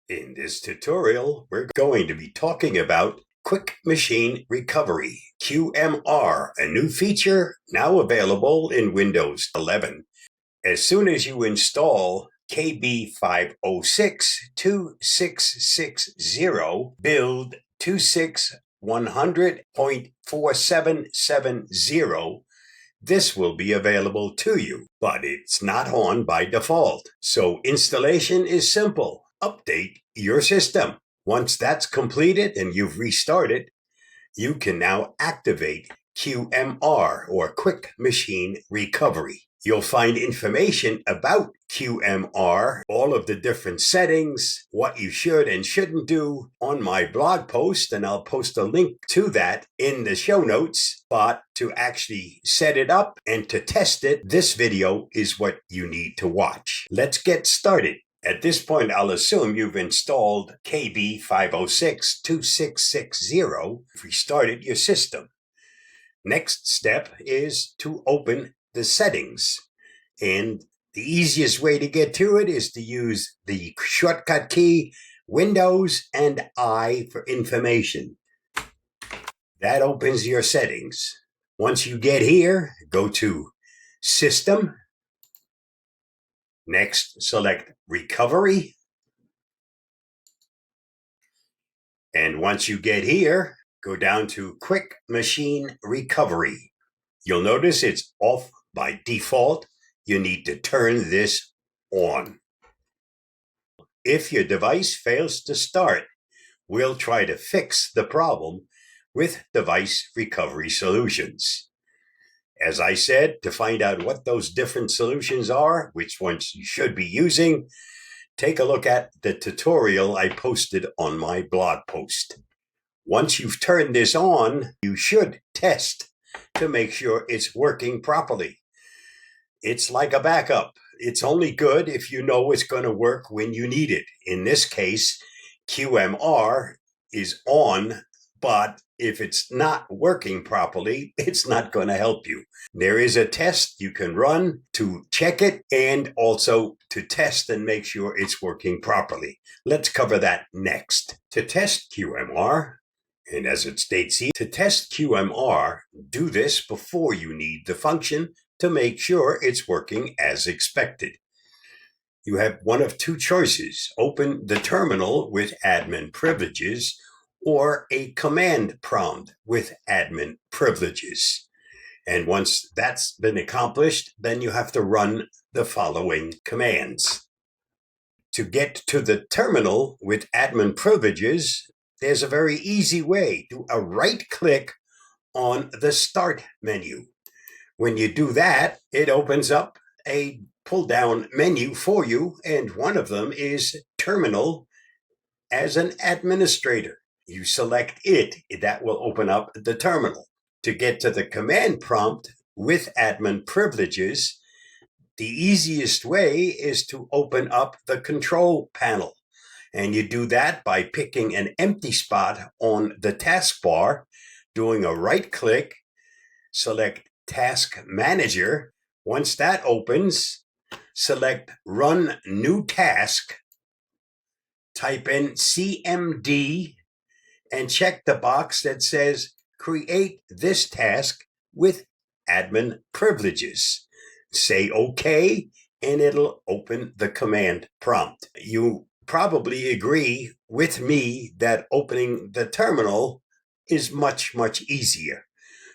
In this tutorial, we're going to be talking about Quick Machine Recovery, QMR, a new feature now available in Windows 11. As soon as you install KB506-2660 build 26100.4770, this will be available to you, but it's not on by default. So installation is simple. Update your system. Once that's completed and you've restarted, you can now activate QMR, or Quick Machine Recovery. You'll find information about QMR, all of the different settings, what you should and shouldn't do on my blog post, and I'll post a link to that in the show notes. But to actually set it up and to test it, this video is what you need to watch. Let's get started. At this point, I'll assume you've installed KB506-2660, restarted your system. Next step is to open the settings. And the easiest way to get to it is to use the shortcut key, Windows and I for information. That opens your settings. Once you get here, go to System. Next, select Recovery. And once you get here, go down to Quick Machine Recovery. You'll notice it's off by default. You need to turn this on. If your device fails to start, we'll try to fix the problem with device recovery solutions. As I said, to find out what those different solutions are, which ones you should be using, take a look at the tutorial I posted on my blog post. Once you've turned this on, you should test to make sure it's working properly. It's like a backup. It's only good if you know it's going to work when you need it. In this case, QMR is on, but if it's not working properly, it's not going to help you. There is a test you can run to check it and also to test and make sure it's working properly. Let's cover that next. To test QMR, and as it states here, to test QMR, do this before you need the function to make sure it's working as expected. You have one of two choices: open the terminal with admin privileges or a command prompt with admin privileges. And once that's been accomplished, then you have to run the following commands. To get to the terminal with admin privileges, there's a very easy way. Do a right click on the Start menu. When you do that, it opens up a pull-down menu for you, and one of them is Terminal as an administrator. You select it, that will open up the terminal. To get to the command prompt with admin privileges, the easiest way is to open up the control panel. And you do that by picking an empty spot on the taskbar, doing a right click, select Task Manager. Once that opens, select Run New Task, type in CMD, and check the box that says Create this task with admin privileges. Say OK, and it'll open the command prompt. You probably agree with me that opening the terminal is much, much easier.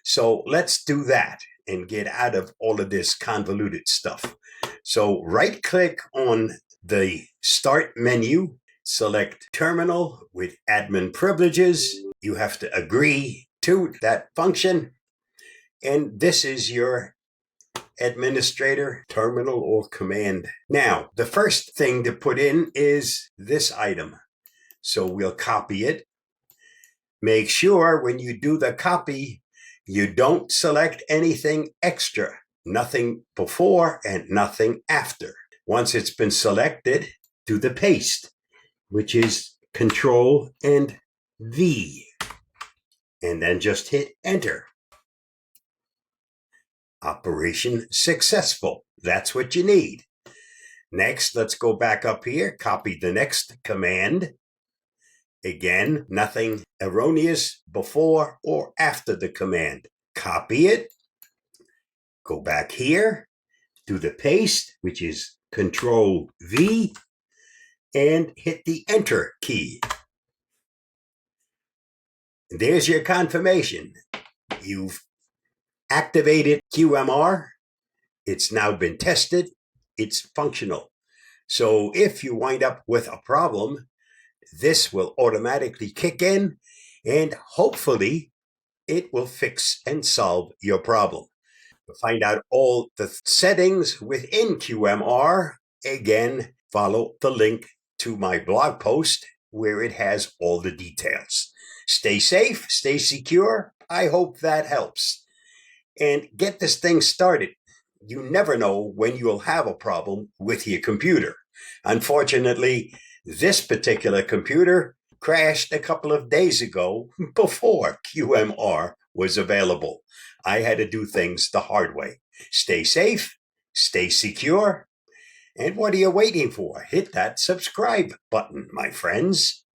So let's do that and get out of all of this convoluted stuff. So right click on the Start menu, select Terminal with admin privileges. You have to agree to that function. And this is your administrator terminal or command. Now, the first thing to put in is this item. So we'll copy it. Make sure when you do the copy, you don't select anything extra, nothing before and nothing after. Once it's been selected, do the paste, which is Control and V, and then just hit Enter. Operation successful. That's what you need. Next, let's go back up here, copy the next command. Again, nothing erroneous before or after the command. Copy it, go back here, do the paste, which is Control V, and hit the Enter key. There's your confirmation. You've activated QMR. It's now been tested. It's functional. So if you wind up with a problem, this will automatically kick in, and hopefully it will fix and solve your problem. To find out all the settings within QMR, again, follow the link to my blog post where it has all the details. Stay safe, stay secure. I hope that helps. And get this thing started. You never know when you'll have a problem with your computer. Unfortunately, this particular computer crashed a couple of days ago before QMR was available. I had to do things the hard way. Stay safe, stay secure, and what are you waiting for? Hit that subscribe button, my friends.